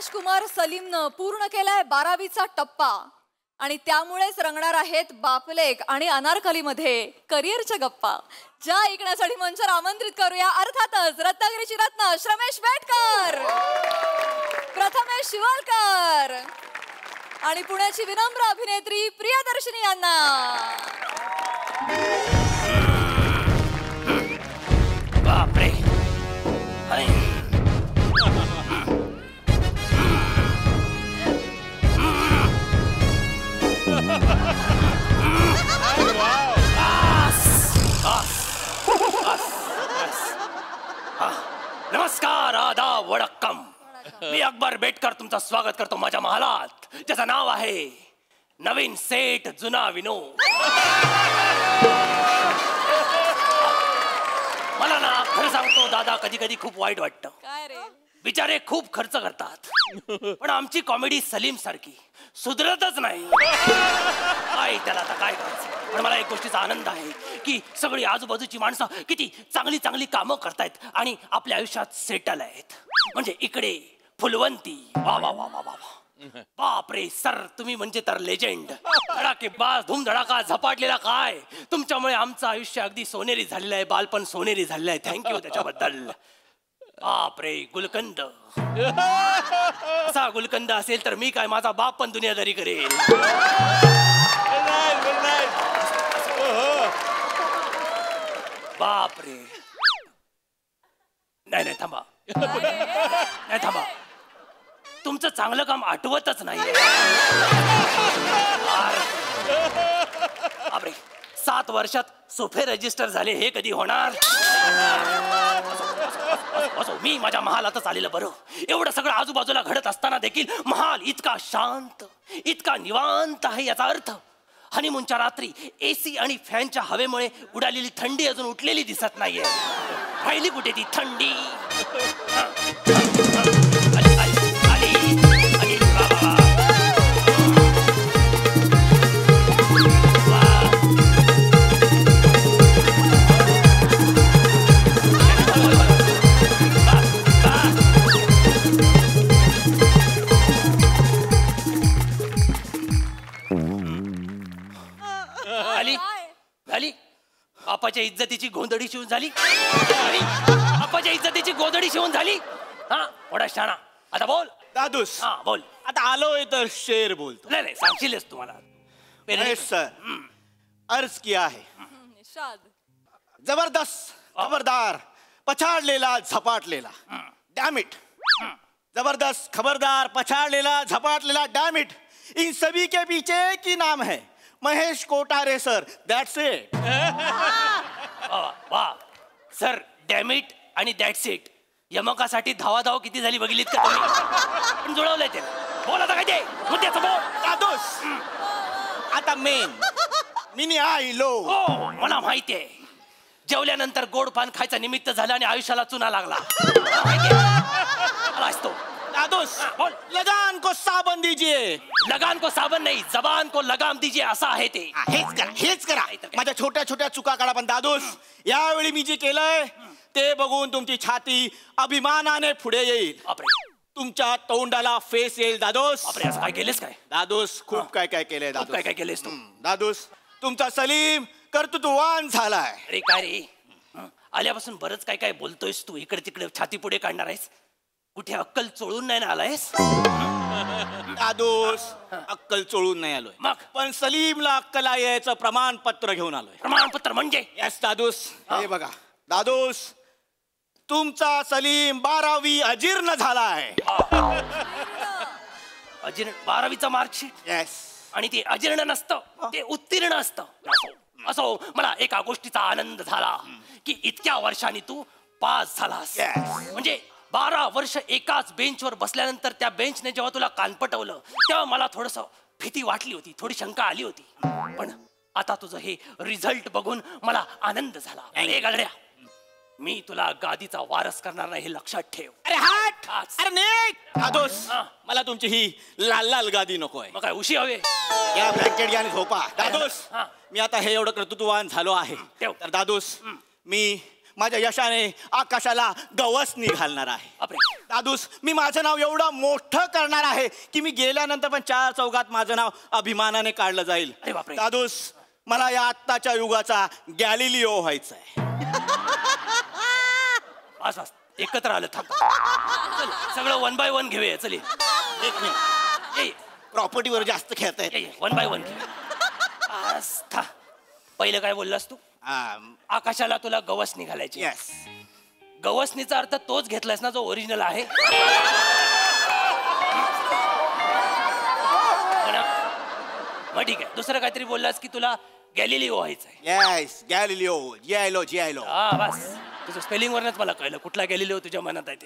राजकुमार सलीमनं पूर्ण केलाय 12वीचा टप्पा आणि त्यामुळेच रंगणार आहेत बापलेक आणि अनारकलीमध्ये करिअरच्या गप्पा. ज्या ऐकण्यासाठी मंचावर आमंत्रित करूया अर्थातच रत्नागिरीची रत्न श्रमेश बेटकर, प्रथमेश शिवलकर आणि पुण्याची विनम्र अभिनेत्री प्रियदर्शनी यांना. बापरे, नमस्कार, आदाब, वडक्कम. मी अकबर बेटकर तुमचं स्वागत करतो माझ्या महालात, ज्याचं नाव आहे नवीन सेठ जुना विनोद. मला ना खरं सांगतो दादा, कधी कधी खूप वाईट वाटतं. काय रे, बिचारे खूप खर्च करतात पण आमची कॉमेडी सलीम सारखी सुधरतच नाही. काय त्याला आता काय करायचं. पण मला एक गोष्टीचा आनंद आहे की सगळी आजूबाजूची माणसं किती चांगली चांगली कामं करतायत आणि आपल्या आयुष्यात सेटल आहेत. म्हणजे इकडे फुलवंती, वा वा वा वा वा, बापरे सर, तुम्ही म्हणजे तर लेजेंड. धडाकेबाज, धूमधडाका, झपाटलेला काय. तुमच्यामुळे आमचं आयुष्य अगदी सोनेरी झालेलं आहे, बालपण सोनेरी झालेलं आहे. थँक्यू त्याच्याबद्दल. बापरे, गुलकंद. असा गुलकंद असेल तर मी काय, माझा बाप पण दुनियादारी करेल. बापरे, नाही नाही थांबा, नाही थांबा, तुमचं चांगलं काम आठवतच नाही. बापरे, 7 वर्षात सोफे रजिस्टर झाले, हे कधी होणार. असो, मी माझ्या महालातच आलेलं बरं. एवढं सगळं आजूबाजूला घडत असताना देखील महाल इतका शांत, इतका निवांत आहे. याचा अर्थ हनीमूनच्या रात्री एसी आणि फॅनच्या हवेमुळे उडालेली थंडी अजून उठलेली दिसत नाहीये. राहिली कुठे ती थंडी. झाली बापाच्या इज्जतीची गोंधळी शिवून झाली. बापाच्या इज्जतीची गोंधळी शिवून झाली. हा, मोठा शाणा. आता बोल दादूस. हा बोल. आता आलोय तर शेर बोलतो. नाही नाही, सांगशीलच तुम्हाला. सर, अर्ज किया है. निषाद. जबरदस्त, खबरदार, पछाडलेला, झपाटलेला, डैम इट. जबरदस्त, खबरदार, पछाडलेला, झपाटलेला, डैम इट. इन सभी के पीछे की नाम है Mahesh Kothare sir. That's it. वा सर, डॅमिट आणि दॅट्स इट यमकासाठी धावाधाव किती झाली बघितलीत का तुम्ही. पण जुळवलंय ते. बोल आता काय ते मुद्द्याचं बोल. दादूस, आता मेन मिनी आईलो. हो, मला माहिती आहे. जेवल्यानंतर गोड पान खायचा निमित्त झालं आणि आयुष्याला चुना लागला. मला असतो. दादूस, बोल. लगान को साबन दीजिए. लगान को साबन नाही, जबान को लगाम दीजिए, असं आहे ते. हेच करा, हेच करा. माझ्या छोट्या छोट्या चुका काढा. पण दादूस, यावेळी मी जे केलंय ते बघून तुमची छाती अभिमानाने पुढे येईल. तुमच्या तोंडाला फेस येईल. दादूस, बापरे, असं काय केलेस काय. दादूस, खूप काय काय केलंय. दादूस, काय काय केलेस तू. दादूस, तुमचा सलीम कर्तृत्ववान झालाय. अरे काय रे, आल्यापासून बरंच काय काय बोलतोयस तू. इकडे तिकडे छाती पुढे काढणार आहेस. कुठे अक्कल चोळून नाही ना आलायस. दादूस, अक्कल चोळून नाही आलोय, मग पण सलीमला अक्कल यायचं प्रमाणपत्र घेऊन आलोय. प्रमाणपत्र म्हणजे. यस दादूस, हे बघा. दादूस, तुमचा सलीम 12वी अजीर्ण झाला आहे. अजीर्ण 12वीचा मार्कशीट. यस. आणि ते अजीर्ण नसतं, ते उत्तीर्ण असतं. असो, मला एका गोष्टीचा आनंद झाला की इतक्या वर्षांनी तू पास झालास. म्हणजे 12 वर्ष एकाच बेंचवर बसल्यानंतर त्या बेंचने जेव्हा तुला कान पटवलं तेव्हा मला थोडस भीती वाटली होती, थोडी शंका आली होती. पण आता तुझं हे रिझल्ट बघून मला आनंद झाला. अरे गगड्या, मी तुला गादीचा वारस करणार नाही हे लक्षात ठेव. अरे हाट, अरे नेक. दादूस, मला तुमची ही लाल लाल गादी नकोय. मग काय उशी हवे. या ब्लँकेट घ्या आणि झोपा. दादूस, मी आता हे एवढं कर्तृत्ववान झालो आहे तर दादूस, मी माझ्या यशाने आकाशाला गवसणी घालणार आहे. दादूस, मी माझं नाव एवढं मोठं करणार आहे की मी गेल्यानंतर पण 4 चौघात माझं नाव अभिमानाने काढलं जाईल. अरे बापरे. दादूस, मला या आत्ताच्या युगाचा गॅलिलिओ व्हायचा आहे. असं एकत्र आलं थांब. चल, सगळं 1 by 1 घेऊया. चल एक मिनिट, ये प्रॉपर्टीवर जास्त खेळताय. 1 by 1 घेऊया. आस्था. पहिलं काय बोललास तू? आकाशाला तुला गवसणी घालायची. येस. गवसणीचा अर्थ तोच घेतलास ना जो ओरिजिनल आहे. मग ठीक आहे. दुसरं काहीतरी बोललास की तुला गॅलिलिओ व्हायचंय. Yes, Galileo. जियायलो. हा बस, तुझं स्पेलिंग वरनच मला कळलं कुठला गॅलिलिओ तुझ्या मनात आहे ते.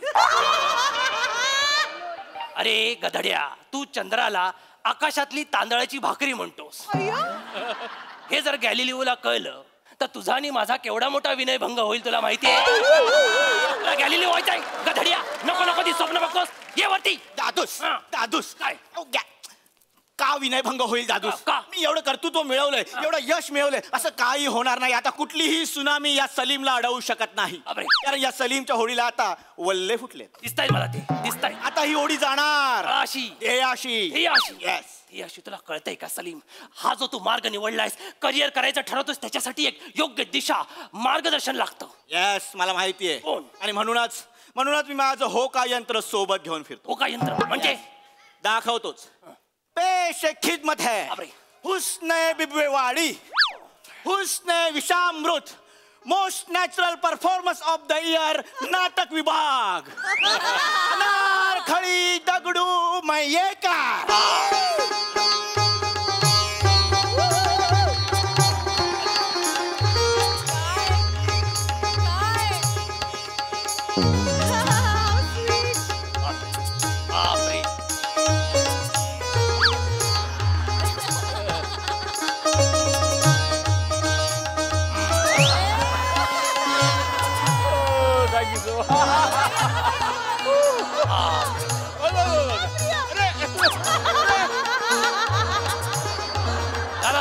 अरे गधड्या, तू चंद्राला आकाशातली तांदळाची भाकरी म्हणतोस. हे जर गॅलिलिओला कळलं तर तुझा आणि माझा केवढा मोठा विनयभंग होईल तुला माहिती आहे. गॅलिलिओ व्हायचाय गधड्या. नको ती स्वप्न बघतोस. ये वरती. दादूस काय? का विनयभंग होईल दादूस? का? मी एवढं कर्तृत्व मिळवलंय, एवढं यश मिळवलंय, असं काही होणार नाही. आता कुठलीही सुनामी या सलीमला अडवू शकत नाही. बापरे. कारण या सलीमच्या होडीला आता वल्ले फुटले. दिसताय मला ते, दिसताय. आता ही होडी जाणार अशी. अशी. येस. ही अशी. तुला कळतंय का सलीम, हा जो तू मार्ग निवडलायस, करिअर करायचं ठरवतोस, त्याच्यासाठी एक योग्य दिशा, मार्गदर्शन लागतं. येस, मला माहितीये. कोण? आणि म्हणूनच मी माझं होका यंत्र सोबत घेऊन फिरतो. हो का यंत्र म्हणजे? दाखवतोच. पेश खिदमत है बापरे. हुस्ने बिबवेवाडी, हुस्ने विषामृत, most natural performance of the year, नाटक विभाग. अनारखळी दगडू मयेकार. बापरे.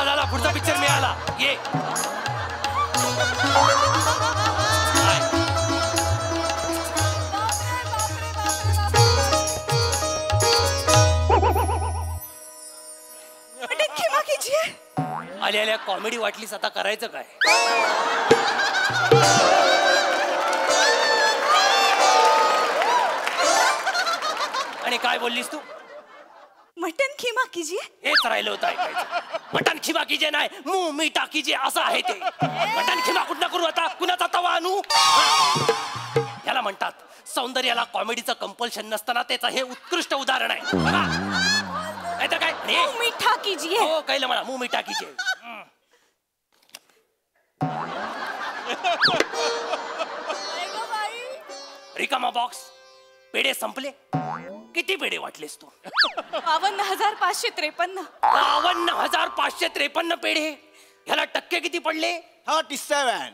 झाला पुढचा पिक्चर मिळाला. ये. आल्या कॉमेडी वाटलीस, आता करायचं काय? आणि काय बोललीस तू? मटन खिमा कीजिए. हेच राहिलं होतं ऐकायचं. मटन खिमा कीजिए नाही, मुंह मीठा कीजिए असं आहे ते. मटन खिमा कुठं करू आता? कुणाचा तवा आणू? याला म्हणतात सौंदर्याला कॉमेडीचं कंपल्शन नसताना त्याचं हे उत्कृष्ट उदाहरण आहे. नाहीतर काय? मुंह मीठा कीजिए. हो, कळलं मला. मुंह मीठा कीजिए. रिकामा बॉक्स. पेढे संपले. किती पेढे वाटलेस तू? 52,553. 52,553 पेढे. ह्याला टक्के किती पडले? 37.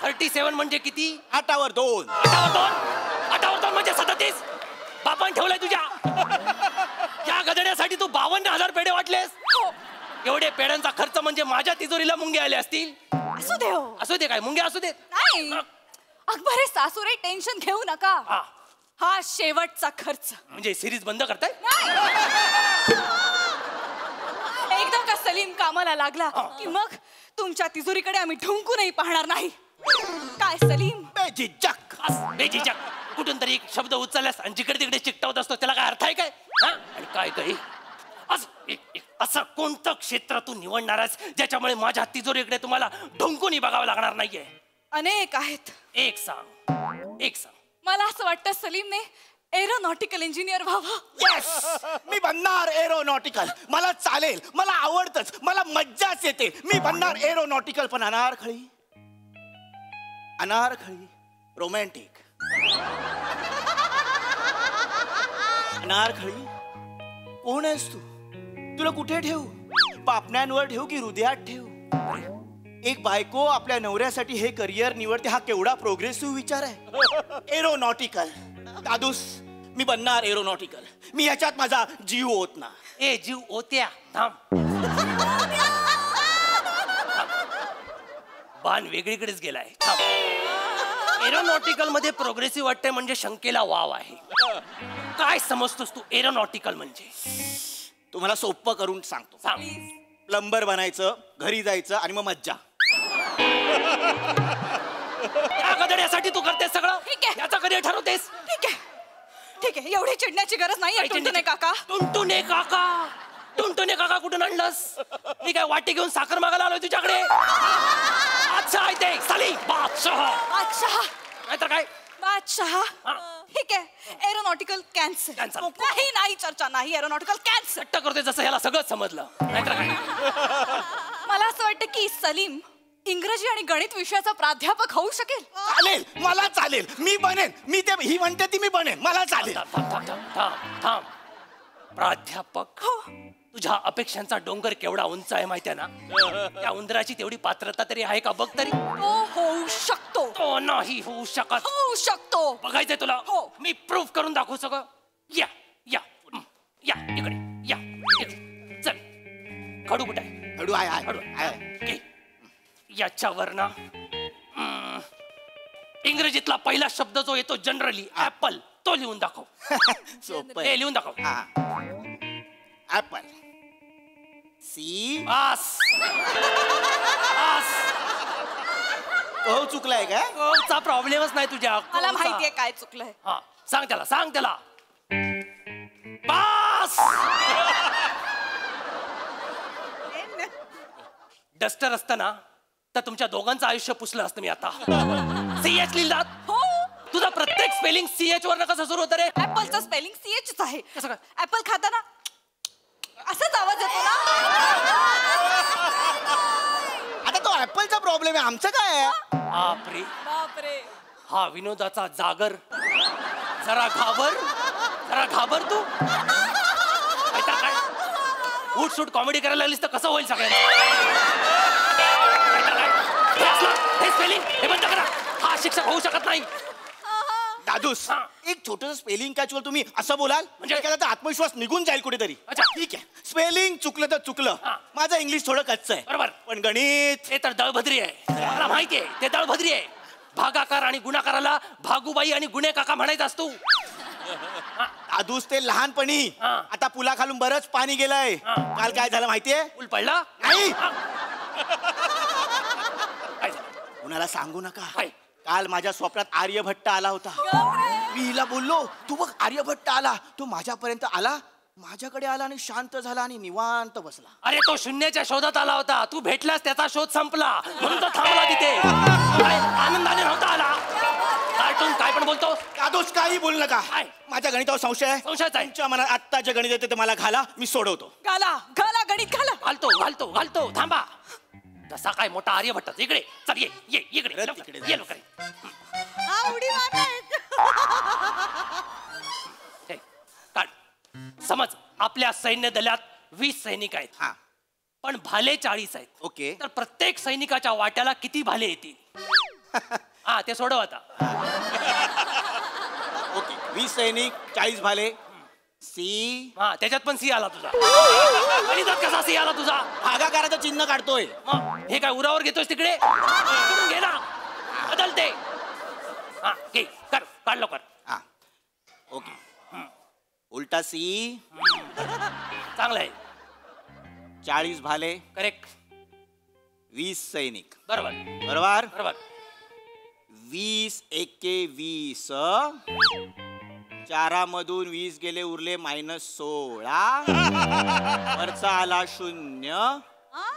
37 म्हणजे किती? 8वर 2. 8वर 2 म्हणजे 37. बापान ठेवलंय तुझ्या. या गधड्यासाठी तू 52,000 पेढे वाटलेस? एवढे पेढ्यांचा खर्च म्हणजे माझ्या तिजोरीला मुंगे आले असतील. असू दे हो. असू दे काय? मुंगे असू देत. नाही अकबरे सासूरे, टेन्शन घेऊ नका. हा शेवटचा खर्च. म्हणजे सिरीज बंद करताय? एकदम का सलीम कामाला लागला की मग तुमच्या तिजोरीकडे आम्ही ढुंकूनही पाहणार नाही. काय सलीम? बेझिझक. बेझिझक. कुठून तरी एक शब्द उचलल्यास आणि जिकडे तिकडे चिकटावत असतो, त्याला काय अर्थ आहे काय? आणि काय काही असं कोणतं क्षेत्र तू निवडणार आहेस ज्याच्यामुळे माझ्या तिजोरीकडे तुम्हाला ढुंकूनही बघावं लागणार नाहीये? अनेक आहेत. एक सांग. मला असं वाटतं सलीमने एरोनॉटिकल इंजिनियर व्हावं. येस, मी बनणार एरोनॉटिकल. मला चालेल, मला आवडतच, मला मज्जाच येते. मी बनणार एरोनॉटिकल. पण अनारखळी रोमॅन्टिक. अनारखळी कोण आहेस तू? तुला कुठे ठेवू? पापण्यांवर ठेवू की हृदयात ठेवू? एक बायको आपल्या नवऱ्यासाठी हे करिअर निवडते, हा केवढा प्रोग्रेसिव्ह विचार आहे. एरोनॉटिकल. दादूस, मी बनणार एरोनॉटिकल. मी ह्याच्यात माझा जीव ओतणार. ए जीव ओत्या थांब. बाण वेगळीकडेच गेलाय. थांब. एरोनॉटिकल मध्ये प्रोग्रेसिव्ह वाटते म्हणजे शंकेला वाव आहे. काय समजतोस तू एरोनॉटिकल म्हणजे? तुम्हाला सोपं करून सांगतो. सांग. प्लंबर बनायचं, घरी जायचं आणि मग मज्जा. या गधड्यासाठी तू करतेस सगळं? ठीक आहे. याचा कधी ठरवतेस? ठीक आहे ठीक आहे, एवढी चिडण्याची गरज नाही टुनटुने काका. टुनटुने काका, टुनटुने काका कुठून आणलंस? मी काय वाटी घेऊन साखर मागायला आलोय तुझ्याकडे? अच्छा आहे ते सलीम बादशाह. बादशाह नाहीतर काय? बादशाह. हा. ठीक आहे, एरोनॉटिकल कॅन्सल. Cancel. नाही नाही चर्चा नाही, एरोनॉटिकल कॅन्सल. सट्ट करतोय जसं ह्याला सगळं समजलं. नाहीतर काय? मला असं वाटतं की सलीम इंग्रजी आणि गणित विषयाचा प्राध्यापक होऊ शकेल. चालेल, मला चालेल, मी बनेन. ही म्हणते ती मी बनेन, मला चालेल. थांब थांब थांब थांब थांब. प्राध्यापक, हो. तुझ्या अपेक्षांचा डोंगर केवढा उंच आहे माहितीये ना? त्या उंदराची तेवढी पात्रता तरी आहे का बघ तरी. तो होऊ शकतो. तो नाही होऊ शकत. होऊ शकतो. बघायचंय तुला? हो. मी प्रूफ करून दाखवू सगळं. या या या इकडे या इकडे. चल, खडू कुठे आहे? हळू आहे, खडू आहे. घे. याच्यावर ना इंग्रजीतला पहिला शब्द जो येतो जनरली ऍपल, तो लिहून दाखव. सोपं हे लिहून दाखव. ऍपल. सी. बस बस. हो, चुकलाय का? चा प्रॉब्लेमच नाही तुझ्या. मला माहितीये काय चुकलंय. हा, सांग त्याला, सांग त्याला. बस. डस्टर असतं ना तर तुमच्या दोघांचं आयुष्य पुसलं असतं मी आता. सीएच लिहिलात. हो. तुझा प्रत्येक स्पेलिंग सीएच वर कसं सुरू होतं रे? ऍपलचं स्पेलिंग सीएच आहे. कसं काय? ऍपल खाताना असाच आवाज येतो ना. आता तो ऍपलचा प्रॉब्लेम आहे, आमचं काय आहे? बापरे, बापरे. हा विनोदाचा जागर. जरा घाबर तू. नाहीतर काय? उठ सूट कॉमेडी करायला लागलीस तर कसं होईल सगळ्यांना? नाहीतर काय? हे असलं, हे स्पेलिंग हे बंद करा. हा शिक्षक होऊ शकत नाही. दादूस, हा. एक छोटस स्पेलिंग कॅच्युअल तुम्ही असं बोलाल म्हणजे? एखादा आत्मविश्वास निघून जाईल कुठेतरी. अच्छा. ठीक आहे, स्पेलिंग चुकलं तर चुकलं. हा. माझं इंग्लिश थोडं कच्चं आहे, बरोबर. पण गणित ते तर दळभद्री आहे. मला माहिती आहे ते दळभद्री आहे. भागाकार आणि गुणाकाराला भागूबाई आणि गुन्हे काका म्हणायचं असतो. दादूस, ते लहानपणी. हा. आता पुलाखालून बरंच पाणी गेलंय. हा. काल काय झालं माहितीये? पूल पडला नाही, हा. काय झालं? कुणाला सांगू नका. काय? काल माझ्या स्वप्नात आर्यभट्ट आला होता. मी हिला बोललो, तू बघ आर्यभट्ट आला. तो माझ्यापर्यंत आला, माझ्याकडे आला आणि शांत झाला आणि निवांत बसला. अरे तो शून्याच्या शोधात आला होता. तू भेटलास त्याचा शोध संपला म्हणून तो थांबला तिथे. काय आनंदाने नव्हता आला. कार्टून काय पण बोलतो. दादूस, काही बोलू नका. काय? माझ्या गणितावर संशय आहे. संशयच आहे. तुमच्या मनात आत्ता जे गणित येते ते मला घाला, मी सोडवतो. घाला घाला गणित घाला. घालतो थांबा. तसा काय मोठा आर्यभट्ट. इकडे चल, ये ये इकडे तिकडे लवकर, जा. ये लवकर. उडी मारताय. हे, काढ. समज आपल्या सैन्य दलात 20 सैनिक आहेत, हा, पण भाले 40 आहेत. ओके. तर प्रत्येक सैनिकाच्या वाट्याला किती भाले येतील? हा, ते सोडव आता. ओके, 20 सैनिक, 40 भाले. सी. हा, त्याच्यात पण सी आला तुझा. गणितात कसा सी आला तुझा? भागाकाराचं चिन्ह काढतोय. मग हे काय उरावर घेतोस तिकडे? इकडून घे ना, बदलते. हा, घे, कर, काढ लवकर. हा, ओके. उलटा सी. चांगलं आहे. 40 भाले, करेक्ट. 20 सैनिक. बरोबर बरोबर. बरोबर. 20 एके 20. 4मधून 20 गेले, उरले -16. वरचा आला 0.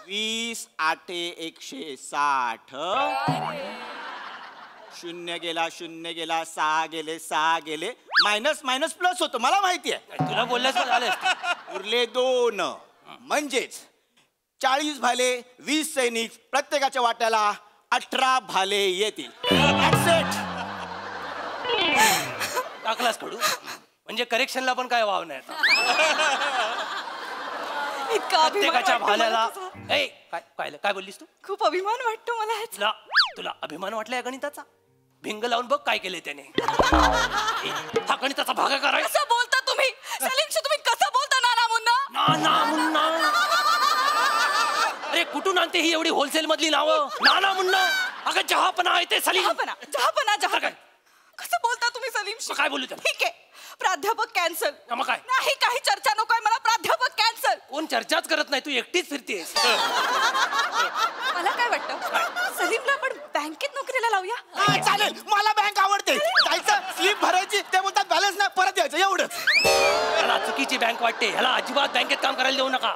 20 8 160. 0 गेला 6 गेले 6 गेले. मायनस मायनस प्लस होतो, मला माहिती आहे. तुला बोलल्यास झालं. उरले 2. म्हणजेच 40 भाले, 20 सैनिक, प्रत्येकाच्या वाट्याला 18 भाले येतील. That's it. टाकलास खडू म्हणजे करेक्शनला पण काय वाव नाही आता. इतका अभिमान प्रत्येकाच्या वाटतो मला भाल्याला. तुझा. ए, काय बोललीस तू? खूप अभिमान वाटतो मला ह्याचा. तुला तुला अभिमान वाटलाय गणिताचा? भिंग लावून बघ काय केलंय त्याने. हा गणिताचा भागाकार आहे. कसं बोलता तुम्ही? सलीमशी तुम्ही कसं बोलता नाना मुन्ना? नाना मुन्ना. अरे कुठून आणते ही एवढी होलसेल मधली नावं? नाना मुन्ना. अगं जहापना आहे ते सलीम. जहापना काय? कसं बोलता तुम्ही सलीम? मग काय बोलू त्याला? ठीक आहे, प्राध्यापक कॅन्सल. मग काय? नाही, काही चर्चा नकोय मला, प्राध्यापक कॅन्सल. कोण चर्चाच करत नाही, तू एकटीच फिरतेस. मला काय वाटतं, सलीमला आपण बँकेत नोकरीला लावूया. हा, चालेल, मला बँक आवडते. जायचं, स्लीप भरायची, ते बोलतात बॅलन्स नाही, परत यायचं, एवढंच. ह्याला चुकीची बँक वाटते, ह्याला अजिबात बँकेत काम करायला देऊ नका.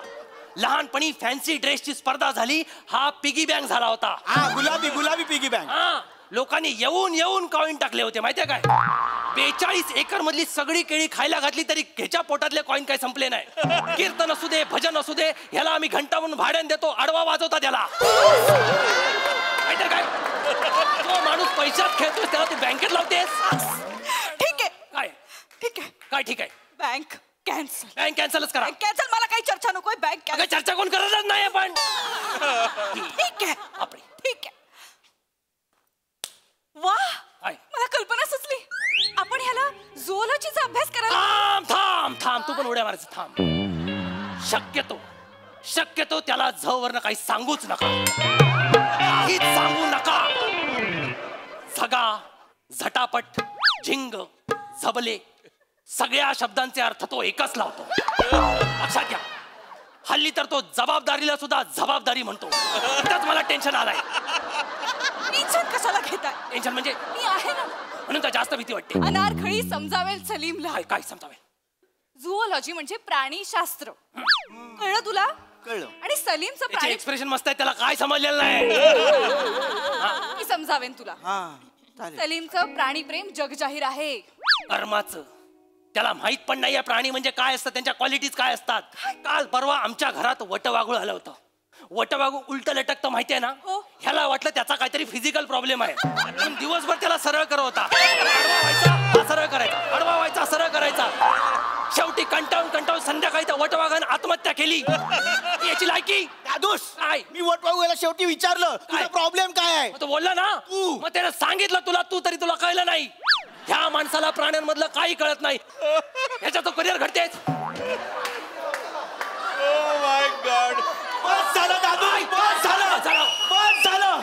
लहानपणी फॅन्सी ड्रेसची स्पर्धा झाली, हा पिगी बँक झाला होता. हा, गुलाबी पिगी बँक. हा, लोकांनी येऊन कॉईन टाकले होते माहितीये काय? 42 एकर मधली सगळी केळी खायला घातली तरी ह्याच्या पोटातले कॉईन काय संपले नाही. कीर्तन असू दे, भजन असू दे, ह्याला आम्ही घंटा म्हणून भाड्याने देतो, आडवा वाजवता त्याला. माहितीये काय? तो माणूस पैशात खेळतोय, त्याला तू बँकेत लावतेस. ठीक आहे, काय ठीक आहे, काय ठीक आहे? Bank cancel. बँक कॅन्सलच करा. कॅन्सल, मला काही चर्चा नकोय, बँक अगं कॅन्सल. चर्चा कोण करतच नाही आपण. ठीक आहे, बापरे. ठीक आहे. वा, काय? मला कल्पना सुचली. आपण ह्याला झुऑलॉजीचा अभ्यास करायला. थांब तू पण उड्या मारायचं थांब. शक्यतो त्याला झवरनं काही सांगूच नका, काहीच सांगू नका. झगा, झटापट, झिंग, झबले सगळ्या शब्दांचे अर्थ तो एकच लावतो. लक्षात घ्या. हल्ली तर तो जबाबदारीला सुद्धा जबाबदारी म्हणतो. इथंच मला टेन्शन आलाय. टेन्शन कशाला घेताय? टेन्शन म्हणजे मी आहे ना. म्हणून तर जास्त भीती वाटते. अनारखळी समजावेल सलीमला. काय समजावेल? झुऑलॉजी म्हणजे प्राणीशास्त्र. कळलं तुला? कळलं. आणि सलीमचं त्याचे प्राणी एक्सप्रेशन मस्त आहे, त्याला काय समजलेलं नाही. मी समजावेन तुला. हा, चालेल. सलीमचं प्राणीप्रेम जगजाहीर आहे. कर्माचं त्याला माहित पण नाही प्राणी म्हणजे काय असतं, त्यांच्या क्वालिटीज काय असतात. काल परवा आमच्या घरात वटवाघूळ आलं होतं. वटवाघूळ उलट लटकतं माहितीये ना. हो. ह्याला वाटलं त्याचा काहीतरी फिजिकल प्रॉब्लेम आहे, म्हणून दिवसभर त्याला सरळ करत होता. आडवा व्हायचा, हा सरळ करायचा, आडवा व्हायचा, सरळ करायचा. शेवटी कंटाळून संध्याकाळी त्या वटवाघानं आत्महत्या केली. याची लायकी दादूस, काय? मी वटवाघूला शेवटी विचारलं तुझा प्रॉब्लेम काय आहे. मग तो बोलला ना, मग त्याने सांगितलं तुला कळलं नाही. ह्या माणसाला प्राण्यांमधलं काही कळत नाही. ह्याच्या तो करिअर घडतेच. बस झालं दादू, बस झालं.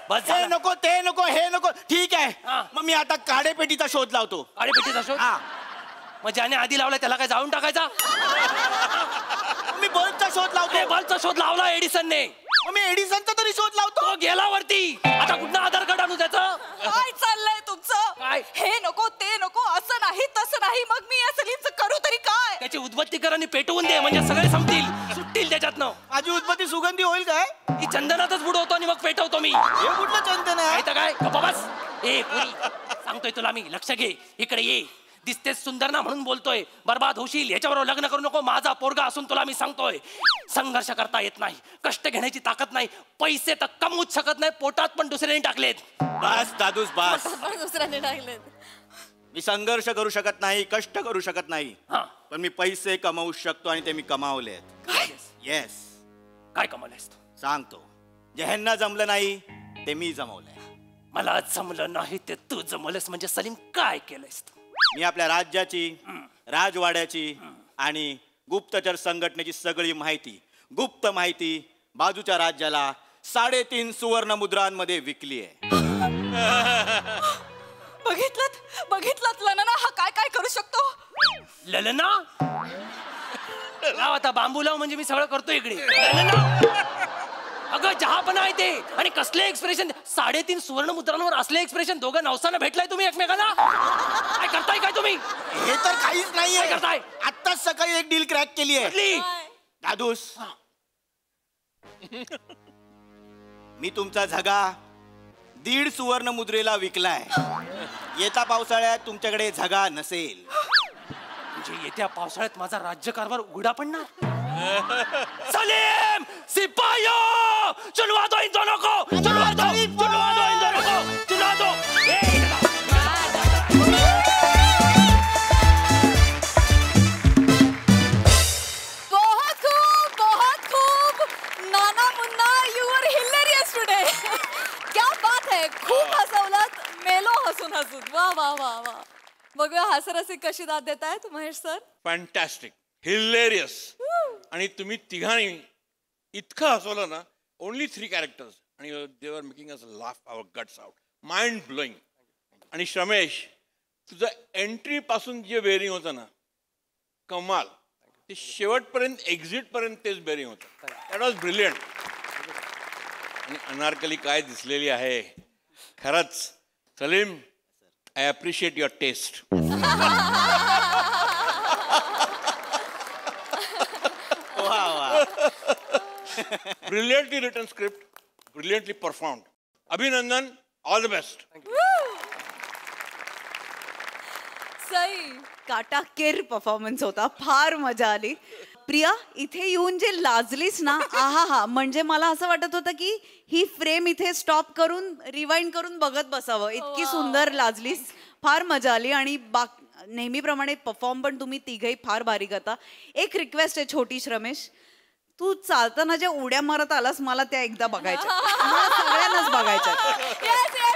बस हे झालं. नको, ते नको, हे नको. ठीक आहे, हा. मग मी आता काडेपेटीचा शोध लावतो. पेटीचा शोध. हा, मग ज्याने आधी लावला त्याला काय जाळून टाकायचा? मी बल्बचा शोध लावतो. बल्बचा शोध लावला एडिसनने, मग मी एडिसनचा तरी शोध लावतो. तो गेला वरती. आता कुठं आधार कार्ड आणू त्याचं? काय चाललंय तुमचं? काय? हे नको, ते नको, असं नाही, तसं नाही. मग मी या सलीमचं करू तरी काय? त्याची उद्बत्तीकरांनी पेटवून दे, म्हणजे सगळे संपतील, सुटतील त्याच्यातनं. माझी उत्पत्ती सुगंधी होईल काय? ती चंदनातच बुडवतो आणि मग पेटवतो मी. हे कुठलं चंदन आहे? काय तर काय गप्पा बस. ए पुरी, सांगतोय तुला मी, लक्ष घे, इकडे ये. दिसतेस सुंदर ना म्हणून बोलतोय. बर्बाद होशील, याच्याबरोबर लग्न करू नको. माझा पोरगा असून तुला मी सांगतोय, संघर्ष करता येत नाही, कष्ट घेण्याची ताकद नाही, पैसे तर कमवूच शकत नाही, पोटात पण दुसऱ्याने टाकलेत. बस दादूस, बस. दुसऱ्याने टाकलेत. मी संघर्ष करू शकत नाही, कष्ट करू शकत नाही, हा, पण मी पैसे कमवू शकतो आणि ते मी कमावले. येस, काय कमवलंयस तू? सांगतो. जे ह्यांना जमलं नाही ते मी जमवलंय. मला जमलं नाही ते तू जमवलंस म्हणजे सलीम काय केलंयस तू? मी आपल्या राज्याची, राजवाड्याची आणि गुप्तचर संघटनेची सगळी माहिती, गुप्त माहिती बाजूच्या राज्याला 3.5 सुवर्ण मुद्रांमध्ये विकली आहे. बघितलं लनाना, हा काय काय करू शकतो? ललना लाव आता, बांबू लाव, म्हणजे मी सगळं करतो इकडे. ललना, अगं जहापना आहे ते. आणि कसले एक्सप्रेशन, 3.5 सुवर्ण मुद्रांवर असले एक्सप्रेशन. दोघं नवसानं भेटलाय तुम्ही एकमेकांना? काय करताय काय तुम्ही? हे तर काहीच काय नाहीये. करताय? आत्ताच सकाळी एक डील क्रॅक केली आहे. कुठली? दादूस, मी तुमचा झगा 1.5 सुवर्ण मुद्रेला विकलाय. येत्या पावसाळ्यात तुमच्याकडे झगा नसेल. म्हणजे येत्या पावसाळ्यात माझा राज्यकारभार उघडा पडणार. सलीम, सिपाहियो, चुनवा दो इन दोनों को, चुनवा दो इन दोनों को, चुनवा दो. बहुत खूप. Nana Munna, you are hilarious today. क्या बात है, खूप हसवलात, मेलो हसून. वा वा वा वा. बघूया हास्यरसिक कशी दाद देतायत महेश सर. Fantastic, hilarious. आणि तुम्ही तिघांनी इतकं हसवलं ना. ओनली 3 कॅरेक्टर्स, आणि they were making us laugh our guts out. Mind blowing. आणि श्रमेश, तुझं एंट्री पासून जे बेरिंग होतं ना, कमाल. ते शेवटपर्यंत एक्झिट पर्यंत तेच बेरिंग होतं. That was brilliant. आणि अनारकली काय दिसलेली आहे खरंच. Salim, I appreciate your taste. Brilliantly written script, brilliantly performed. Abhinandan, all the best. Sai. काटाकेर परफॉर्मन्स होता. फार मजा आली. प्रिया, इथे येऊन जे लाजलीस ना, आहा, म्हणजे मला असं वाटत होतं की ही फ्रेम इथे स्टॉप करून रिवाइंड करून बघत बसावं. इतकी सुंदर लाजलीस. फार मजा आली. आणि नेहमीप्रमाणे परफॉर्म पण तुम्ही तिघही फार भारी करता. एक रिक्वेस्ट आहे छोटी, रमेश, तू चालताना ज्या उड्या मारत आलास मला त्या एकदा बघायच्या. मला सगळ्यांनाच बघायच्या. Yes, yes,